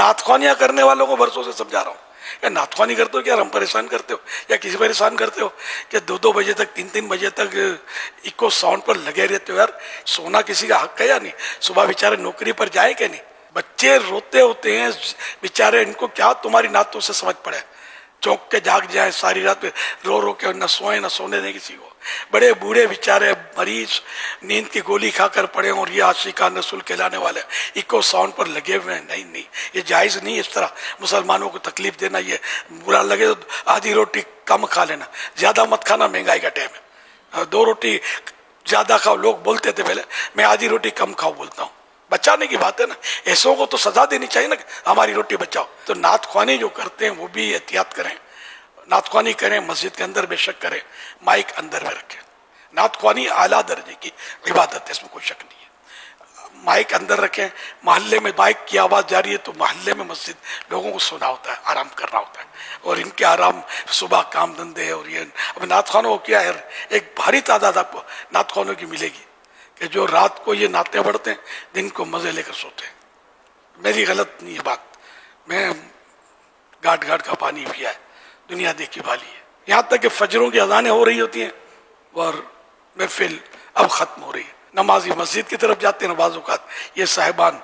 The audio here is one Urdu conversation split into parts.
نعت خوانیاں کرنے والوں کو برسوں سے سمجھا رہا ہوں کہ نعت خوانی کرتے ہو کیا ہم پریشان کرتے ہو یا کسی پریشان کرتے ہو کہ 2 بجے تک 3 بجے تک ایکو ساؤنڈ پر لگے رہتے ہو. یار سونا کسی کا حق ہے یا نہیں؟ صبح بیچارے نوکری پر جائیں کہ نہیں؟ بچے روتے ہوتے ہیں بیچارے، ان کو کیا تمہاری نعتوں سے سمجھ پڑے؟ چونک کے جاگ جائیں ساری رات رو رو کے، نہ سوئیں نہ سونے دیں کسی کو. بڑے بوڑھے بیچارے مریض نیند کی گولی کھا کر پڑے اور یہ عاشقان رسول کہلانے والے ایکو ساؤنڈ پر لگے ہوئے ہیں. نہیں، یہ جائز نہیں. اس طرح مسلمانوں کو تکلیف دینا، یہ برا لگے تو آدھی روٹی کم کھا لینا، زیادہ مت کھانا، مہنگائی کا ٹائم ہے. 2 روٹی زیادہ کھاؤ. لوگ بولتے تھے پہلے، میں آدھی روٹی کم کھاؤ بولتا ہوں. بچانے کی بات ہے نا، ایسوں کو تو سزا دینی چاہیے نا کہ ہماری روٹی بچاؤ. تو نعت خوانی جو کرتے ہیں وہ بھی احتیاط کریں. نعت خوانی کریں مسجد کے اندر بے شک کریں، مائک اندر میں رکھیں. نعت خوانی اعلیٰ درجے کی عبادت ہے، اس میں کوئی شک نہیں ہے. مائک اندر رکھیں. محلے میں مائک کی آواز جاری ہے تو محلے میں مسجد لوگوں کو سونا ہوتا ہے، آرام کرنا ہوتا ہے. اور ان کے آرام صبح کام دھندے. اور یہ اب نعت خوانوں کو کیا ہے، ایک بھاری تعداد آپ کو نعت خوانوں کی ملے گی کہ جو رات کو یہ نعتیں پڑھتے ہیں، دن کو مزے لے کر سوتے ہیں. میری غلط نہیں ہے بات، میں گاٹ گاٹ کا پانی پیا ہے، دنیا دیکھی بھالی ہے. یہاں تک کہ فجروں کی اذانیں ہو رہی ہوتی ہیں اور محفل اب ختم ہو رہی ہے. نمازی مسجد کی طرف جاتے ہیں، بعض اوقات یہ صاحبان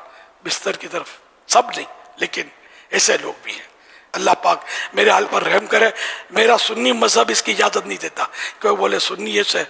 بستر کی طرف. سب نہیں لیکن ایسے لوگ بھی ہیں. اللہ پاک میرے حال پر رحم کرے. میرا سنی مذہب اس کی اجازت نہیں دیتا کہ وہ بولے سنی ایسے